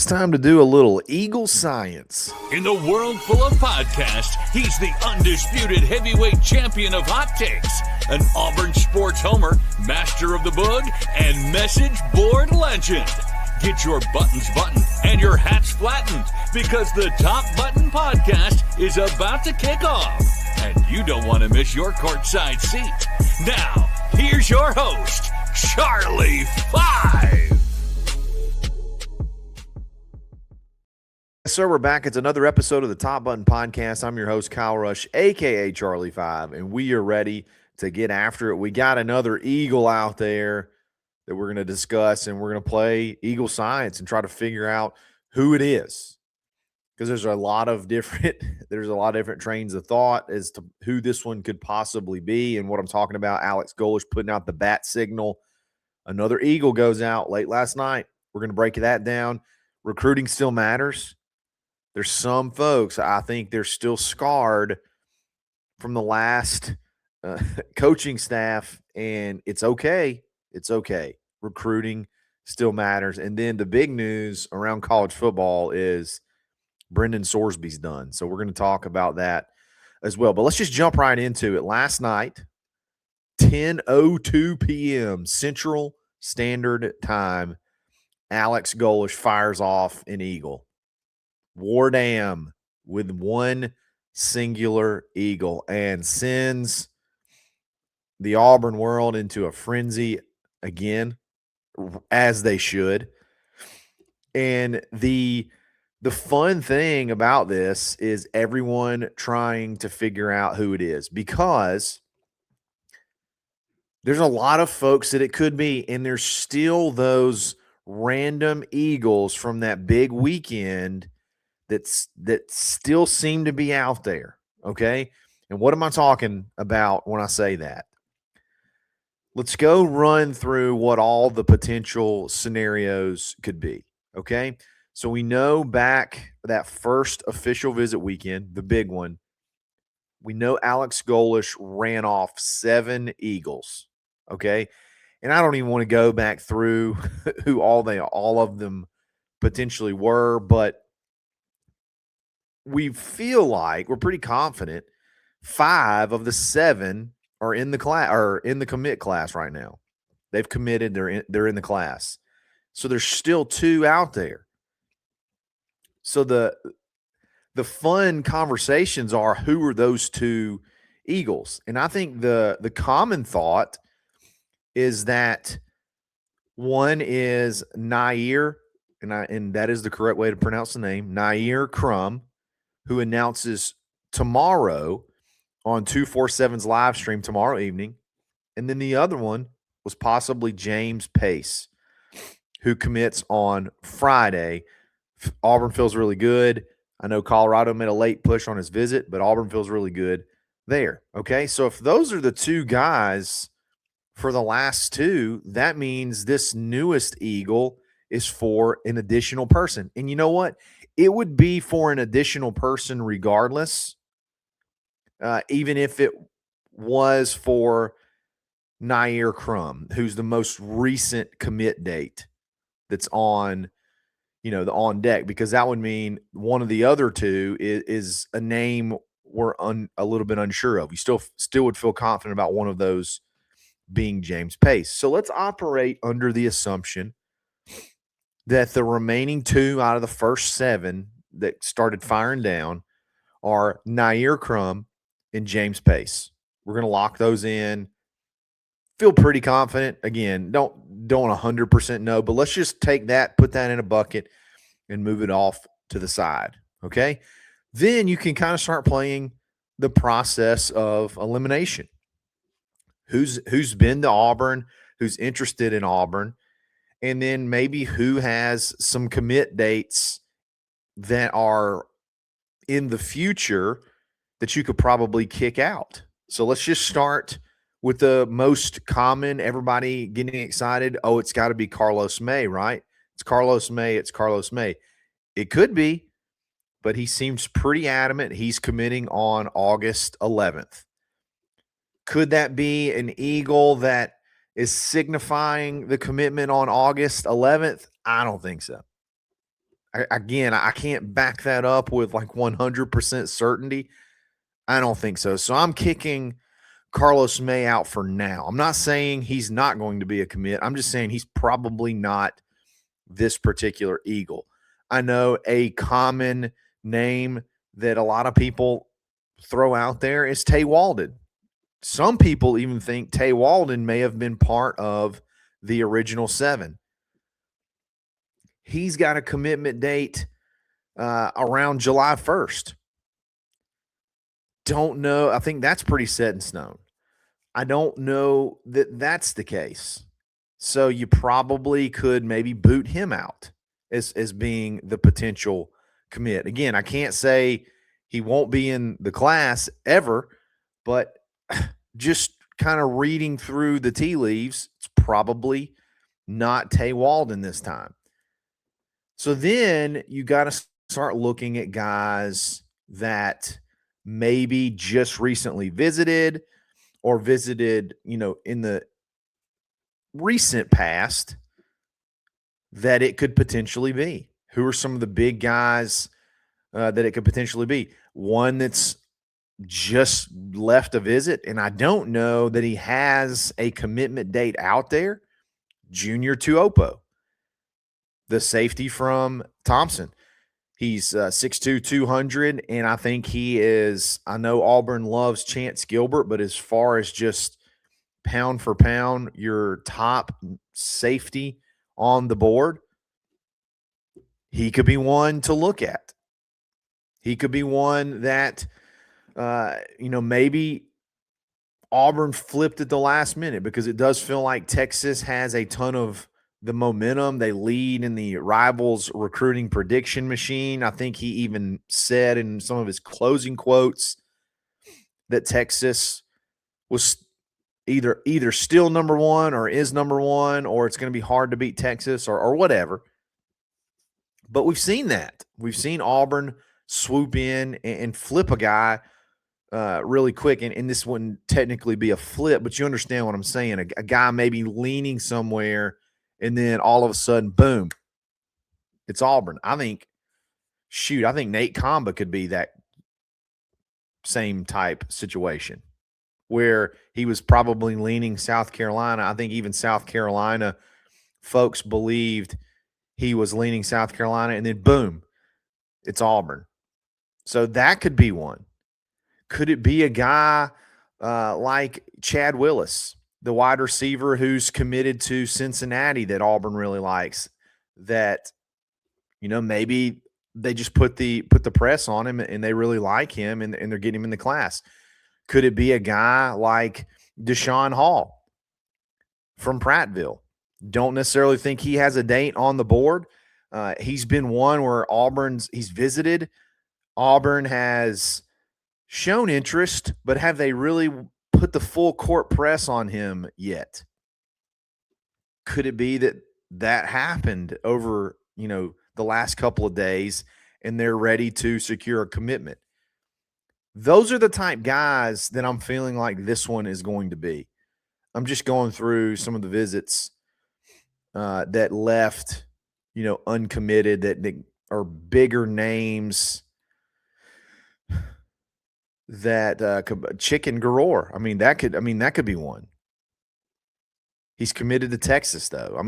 It's time to do a little Eagle science. In the world full of podcasts, he's the undisputed heavyweight champion of hot takes, an Auburn sports homer, master of the boog, and message board legend. Get your buttons buttoned and your hats flattened because the Top Button Podcast is about to kick off. And you don't want to miss your courtside seat. Now, here's your host, Charlie Five. So we're back. It's another episode of the Top Button Podcast. I'm your host, Kyle Rush, a.k.a. Charlie Five, and we are ready to get after it. We got another Eagle out there that we're going to discuss, and we're going to play Eagle Science and try to figure out who it is. Because there's a lot of different trains of thought as to who this one could possibly be. And what I'm talking about, Alex Golesh putting out the bat signal. Another Eagle goes out late last night. We're going to break that down. Recruiting still matters. There's some folks, I think they're still scarred from the last coaching staff, and it's okay. It's okay. Recruiting still matters. And then the big news around college football is Brendan Sorsby's done. So we're going to talk about that as well. But let's just jump right into it. Last night, 10:02 p.m. Central Standard Time, Alex Golesh fires off an Eagle. War Dam with one singular Eagle and sends the Auburn world into a frenzy again, as they should. And the fun thing about this is everyone trying to figure out who it is, because there's a lot of folks that it could be, and there's still those random Eagles from that big weekend that still seem to be out there, okay? And what am I talking about when I say that? Let's go run through what all the potential scenarios could be, okay? So we know back that first official visit weekend, the big one, we know Alex Golesh ran off 7 Eagles, okay? And I don't even want to go back through who all of them potentially were, but we feel like we're pretty confident 5 of the 7 are in the class or in the commit class right now. They've committed. They're in the class. So there's still 2 out there. So the fun conversations are, who are those 2 Eagles? And I think the common thought is that one is Nair, and that is the correct way to pronounce the name, Nair Crum, who announces tomorrow on 247's live stream tomorrow evening. And then the other one was possibly James Pace, who commits on Friday. Auburn feels really good. I know Colorado made a late push on his visit, but Auburn feels really good there. Okay, so if those are the 2 guys for the last 2, that means this newest Eagle is for an additional person. And you know what? It would be for an additional person regardless, even if it was for Nair Crum, who's the most recent commit date that's on, the on deck, because that would mean one of the other 2 is a name we're a little bit unsure of. You still would feel confident about one of those being James Pace. So let's operate under the assumption that the remaining 2 out of the first 7 that started firing down are Nair Crum and James Pace. We're going to lock those in. Feel pretty confident. Again, don't 100% know, but let's just take that, put that in a bucket, and move it off to the side, okay? Then you can kind of start playing the process of elimination. Who's been to Auburn, who's interested in Auburn, and then maybe who has some commit dates that are in the future that you could probably kick out. So let's just start with the most common, everybody getting excited. Oh, it's got to be Carlos May, right? It's Carlos May. It could be, but he seems pretty adamant he's committing on August 11th. Could that be an Eagle that is signifying the commitment on August 11th? I don't think so. Again, I can't back that up with like 100% certainty. I don't think so. So I'm kicking Carlos May out for now. I'm not saying he's not going to be a commit. I'm just saying he's probably not this particular Eagle. I know a common name that a lot of people throw out there is Tay Walden. Some people even think Tay Walden may have been part of the original 7. He's got a commitment date around July 1st. Don't know. I think that's pretty set in stone. I don't know that that's the case. So you probably could maybe boot him out as being the potential commit. Again, I can't say he won't be in the class ever, but just kind of reading through the tea leaves, it's probably not Tay Walden this time. So then you got to start looking at guys that maybe just recently visited or visited, in the recent past that it could potentially be. Who are some of the big guys that it could potentially be? One that's just left a visit, and I don't know that he has a commitment date out there. Junior Tuopo, the safety from Thompson. He's 6'2", 200, and I think he is – I know Auburn loves Chance Gilbert, but as far as just pound for pound, your top safety on the board, he could be one to look at. He could be one that, maybe Auburn flipped at the last minute, because it does feel like Texas has a ton of the momentum. They lead in the Rivals recruiting prediction machine. I think he even said in some of his closing quotes that Texas was either still number one or is number one, or it's going to be hard to beat Texas or whatever. But we've seen that. We've seen Auburn swoop in and flip a guy really quick. And this wouldn't technically be a flip, but you understand what I'm saying. A guy maybe leaning somewhere, and then all of a sudden, boom, it's Auburn. I think Nate Kamba could be that same type situation where he was probably leaning South Carolina. I think even South Carolina folks believed he was leaning South Carolina, and then boom, it's Auburn. So that could be one. Could it be a guy like Chad Willis, the wide receiver who's committed to Cincinnati that Auburn really likes, that, maybe they just put the press on him and they really like him and they're getting him in the class? Could it be a guy like Deshaun Hall from Prattville? Don't necessarily think he has a date on the board. He's been one where he's visited. Auburn has shown interest, but have they really put the full court press on him yet? Could it be that happened over, the last couple of days and they're ready to secure a commitment? Those are the type guys that I'm feeling like this one is going to be. I'm just going through some of the visits that left, uncommitted, that are bigger names. That Chicken Garor. That could be one. He's committed to Texas, though.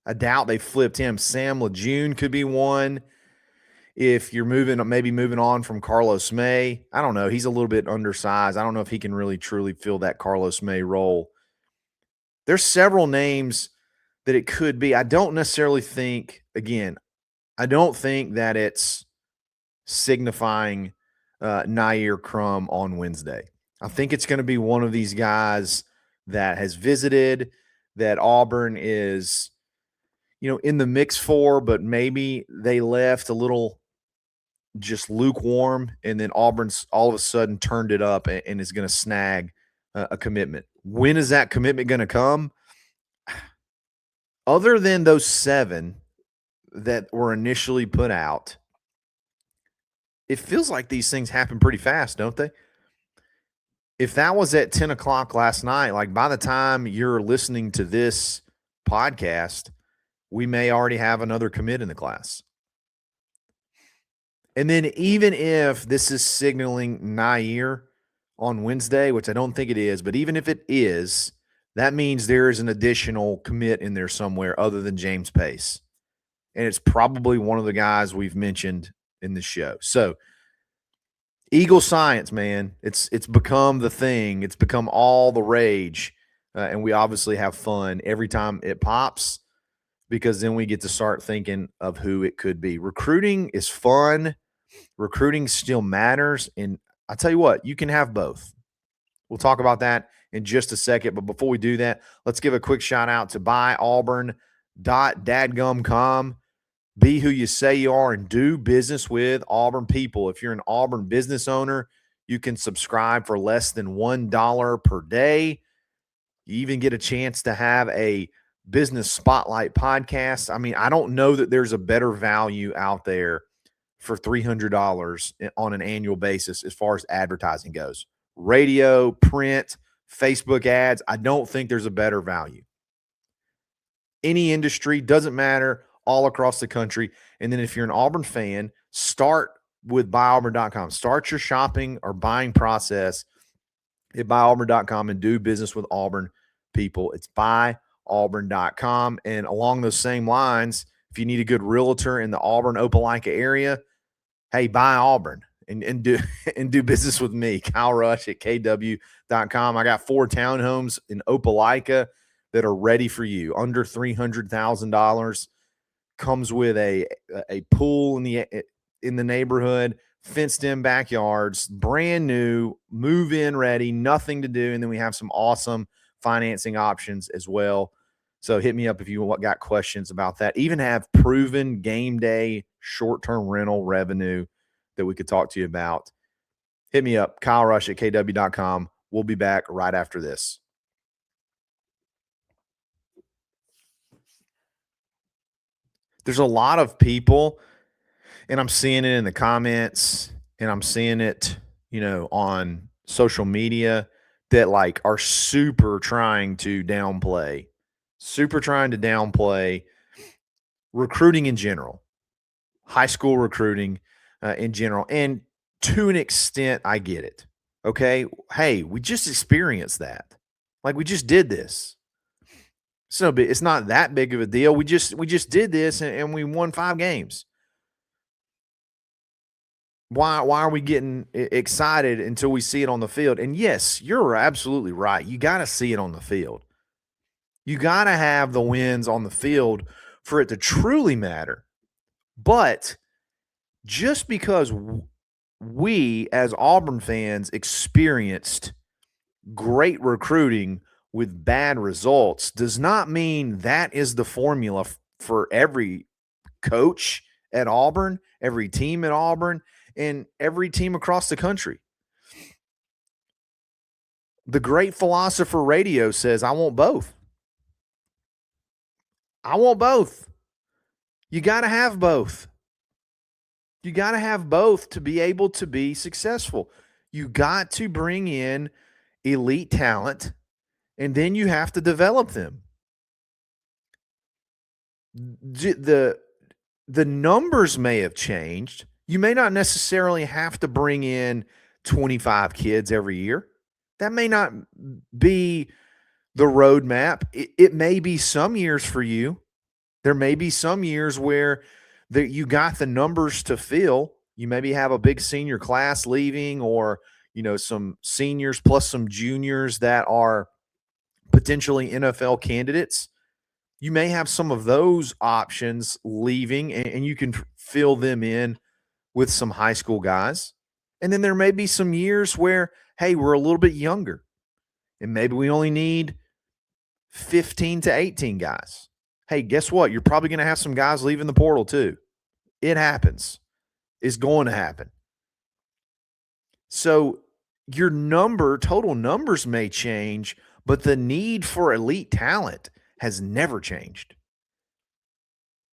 I doubt they flipped him. Sam Lejeune could be one. If you're moving on from Carlos May, I don't know. He's a little bit undersized. I don't know if he can really truly fill that Carlos May role. There's several names that it could be. I don't necessarily think, I don't think that it's signifying Nair Crum on Wednesday. I think it's going to be one of these guys that has visited, that Auburn is, in the mix for, but maybe they left a little just lukewarm, and then Auburn's all of a sudden turned it up and is going to snag a commitment. When is that commitment going to come? Other than those 7 that were initially put out, it feels like these things happen pretty fast, don't they? If that was at 10 o'clock last night, like by the time you're listening to this podcast, we may already have another commit in the class. And then even if this is signaling Nair on Wednesday, which I don't think it is, but even if it is, that means there is an additional commit in there somewhere other than James Pace. And it's probably one of the guys we've mentioned in the show. So Eagle Science, man, it's become the thing. It's become all the rage. And we obviously have fun every time it pops because then we get to start thinking of who it could be. Recruiting is fun. Recruiting still matters. And I'll tell you what, you can have both. We'll talk about that in just a second. But before we do that, let's give a quick shout out to buyauburn.dadgum.com. Be who you say you are and do business with Auburn people. If you're an Auburn business owner, you can subscribe for less than $1 per day. You even get a chance to have a business spotlight podcast. I mean, I don't know that there's a better value out there for $300 on an annual basis as far as advertising goes. Radio, print, Facebook ads, I don't think there's a better value. Any industry, doesn't matter, all across the country. And then if you're an Auburn fan, start with buyauburn.com. Start your shopping or buying process at buyauburn.com and do business with Auburn people. It's buyauburn.com. And along those same lines, if you need a good realtor in the Auburn, Opelika area, hey, buy Auburn and do business with me, Kyle Rush at kw.com. I got 4 townhomes in Opelika that are ready for you, under $300,000. Comes with a pool in the neighborhood, fenced in backyards, brand new, move in ready, nothing to do, and then we have some awesome financing options as well. So hit me up if you got questions about that. Even have proven game day short-term rental revenue that we could talk to you about. Hit me up, Kyle Rush at kw.com. We'll be back right after this. There's a lot of people, and I'm seeing it in the comments, and I'm seeing it, on social media that are super trying to downplay recruiting in general, high school recruiting in general. And to an extent, I get it. Okay. Hey, we just experienced that. We just did this. So it's not that big of a deal. We just did this and we won 5 games. Why are we getting excited until we see it on the field? And yes, you're absolutely right. You got to see it on the field. You got to have the wins on the field for it to truly matter. But just because we as Auburn fans experienced great recruiting with bad results does not mean that is the formula for every coach at Auburn, every team at Auburn, and every team across the country. The great philosopher radio says, I want both. I want both. You got to have both. You got to have both to be able to be successful. You got to bring in elite talent, and then you have to develop them. The numbers may have changed. You may not necessarily have to bring in 25 kids every year. That may not be the roadmap. It may be some years for you. There may be some years where you got the numbers to fill. You maybe have a big senior class leaving, or some seniors plus some juniors that are potentially NFL candidates. You may have some of those options leaving, and you can fill them in with some high school guys. And then there may be some years where, hey, we're a little bit younger, and maybe we only need 15 to 18 guys. Hey, guess what? You're probably going to have some guys leaving the portal too. It happens. It's going to happen. So your total numbers may change, but the need for elite talent has never changed.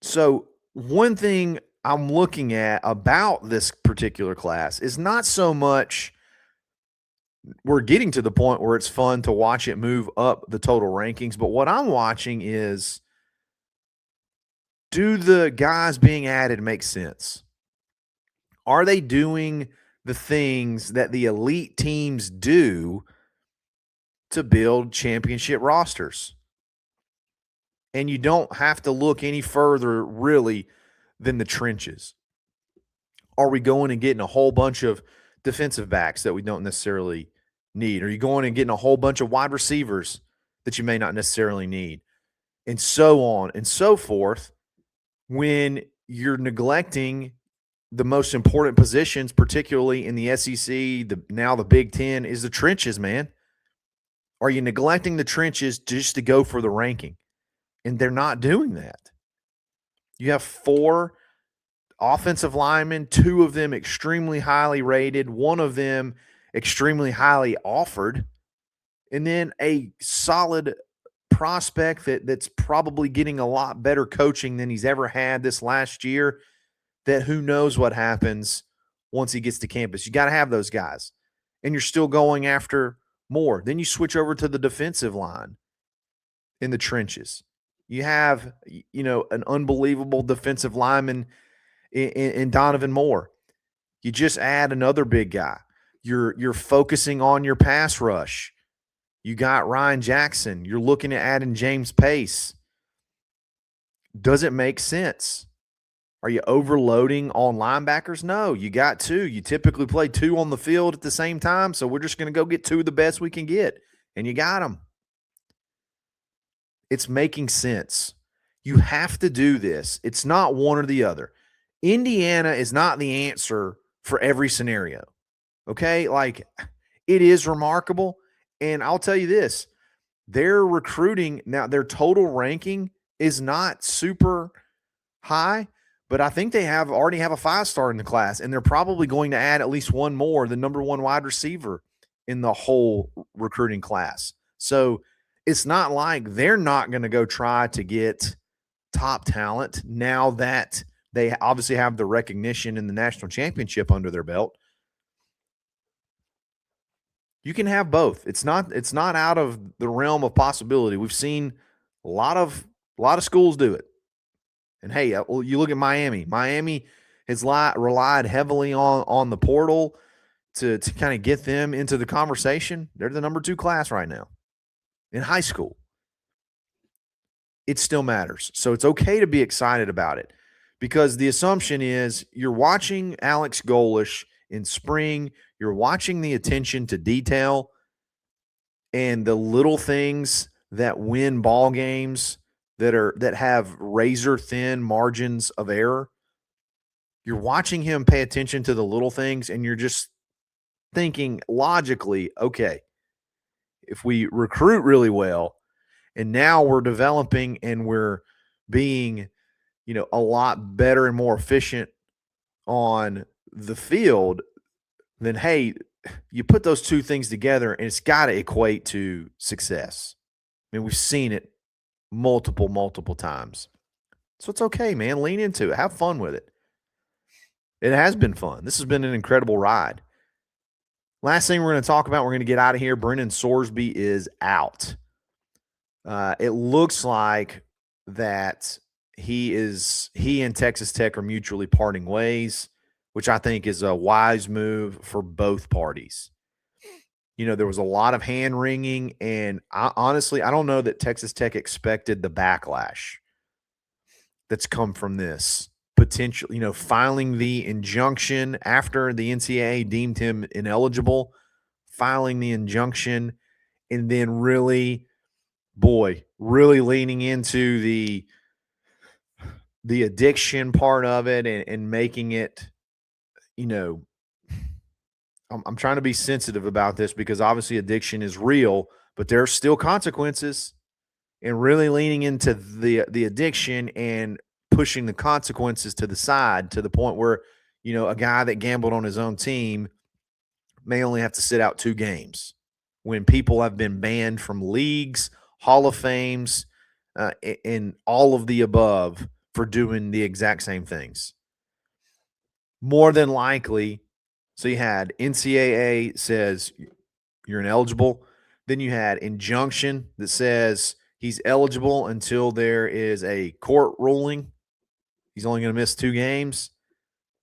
So one thing I'm looking at about this particular class is not so much we're getting to the point where it's fun to watch it move up the total rankings, but what I'm watching is do the guys being added make sense? Are they doing the things that the elite teams do to build championship rosters? And you don't have to look any further, really, than the trenches. Are we going and getting a whole bunch of defensive backs that we don't necessarily need? Are you going and getting a whole bunch of wide receivers that you may not necessarily need? And so on and so forth, when you're neglecting the most important positions, particularly in the SEC, now the Big Ten, is the trenches, man. Are you neglecting the trenches just to go for the ranking? And they're not doing that. You have 4 offensive linemen, 2 of them extremely highly rated, 1 of them extremely highly offered, and then a solid prospect that's probably getting a lot better coaching than he's ever had this last year, that who knows what happens once he gets to campus. You got to have those guys. And you're still going after more. Then you switch over to the defensive line in the trenches. You have, an unbelievable defensive lineman in Donovan Moore. You just add another big guy. You're focusing on your pass rush. You got Ryan Jackson. You're looking at adding James Pace. Does it make sense? Are you overloading on linebackers? No, you got 2. You typically play 2 on the field at the same time, so we're just going to go get 2 of the best we can get, and you got them. It's making sense. You have to do this. It's not one or the other. Indiana is not the answer for every scenario, okay? Like, it is remarkable, and I'll tell you this. Their recruiting, now their total ranking is not super high, but I think they already have a 5-star in the class, and they're probably going to add at least 1 more, the number 1 wide receiver in the whole recruiting class. So it's not like they're not going to go try to get top talent now that they obviously have the recognition in the national championship under their belt. You can have both. It's not out of the realm of possibility. We've seen a lot of schools do it. And hey, you look at Miami. Miami has relied heavily on the portal to kind of get them into the conversation. They're the number 2 class right now in high school. It still matters. So it's okay to be excited about it, because the assumption is you're watching Alex Golesh in spring. You're watching the attention to detail and the little things that win ball games that have razor thin margins of error. You're watching him pay attention to the little things, and you're just thinking logically, okay, if we recruit really well, and now we're developing and we're being, a lot better and more efficient on the field, then hey, you put those 2 things together and it's got to equate to success. I mean, we've seen it multiple times. So it's okay, man. Lean into it. Have fun with it. It has been fun. This has been an incredible ride. Last thing we're going to talk about, we're going to get out of here. Brendan Sorsby is out. It looks like that he and Texas Tech are mutually parting ways, which I think is a wise move for both parties. There was a lot of hand-wringing, and honestly, I don't know that Texas Tech expected the backlash that's come from this. Potential, filing the injunction after the NCAA deemed him ineligible, filing the injunction, and then really leaning into the addiction part of it and making it, I'm trying to be sensitive about this, because obviously addiction is real, but there are still consequences, and really leaning into the addiction and pushing the consequences to the side to the point where, a guy that gambled on his own team may only have to sit out 2 games when people have been banned from leagues, Hall of Fames, and all of the above for doing the exact same things. More than likely, so you had NCAA says you're ineligible. Then you had injunction that says he's eligible until there is a court ruling He's only going to miss 2 games.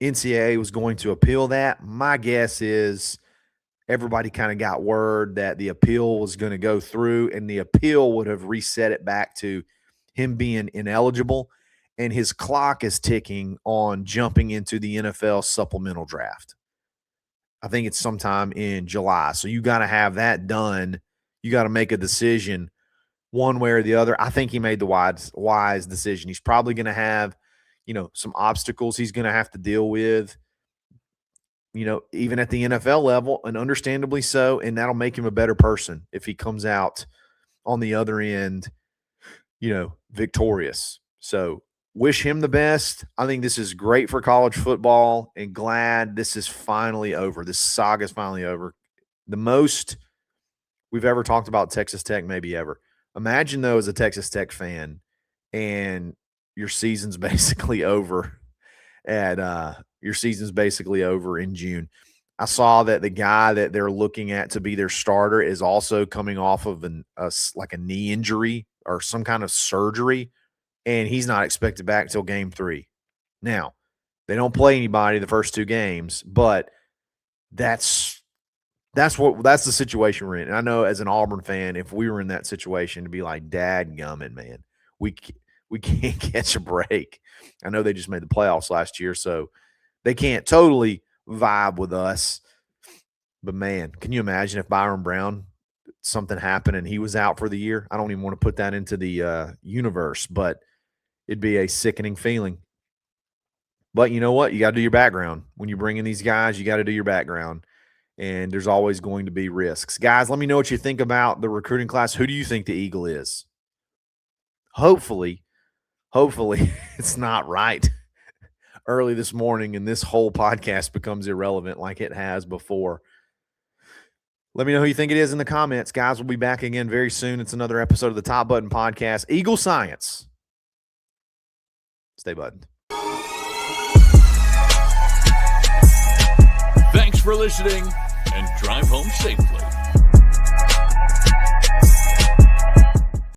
NCAA was going to appeal that. My guess is everybody kind of got word that the appeal was going to go through, and the appeal would have reset it back to him being ineligible, and his clock is ticking on jumping into the NFL supplemental draft. I think it's sometime in July. So you got to have that done. You got to make a decision one way or the other. I think he made the wise decision. He's probably going to have, some obstacles he's going to have to deal with, even at the NFL level, and understandably so, and that'll make him a better person if he comes out on the other end, victorious. So wish him the best. I think this is great for college football, and glad this is finally over. This saga is finally over. The most we've ever talked about Texas Tech, maybe ever. Imagine, though, as a Texas Tech fan, and your season's basically over in June. I saw that the guy that they're looking at to be their starter is also coming off of a knee injury or some kind of surgery, and he's not expected back till game 3. Now, they don't play anybody the first 2 games, but that's the situation we're in. And I know, as an Auburn fan, if we were in that situation, to be like, dadgummit, man, we can't catch a break. I know they just made the playoffs last year, so they can't totally vibe with us. But, man, can you imagine if Byron Brown, something happened and he was out for the year? I don't even want to put that into the universe, but it'd be a sickening feeling. But you know what? You got to do your background. When you bring in these guys, you got to do your background. And there's always going to be risks. Guys, let me know what you think about the recruiting class. Who do you think the Eagle is? Hopefully, it's not right early this morning and this whole podcast becomes irrelevant like it has before. Let me know who you think it is in the comments. Guys, we'll be back again very soon. It's another episode of the Top Button Podcast. Eagle Science. Stay buttoned. Thanks for listening, and drive home safely.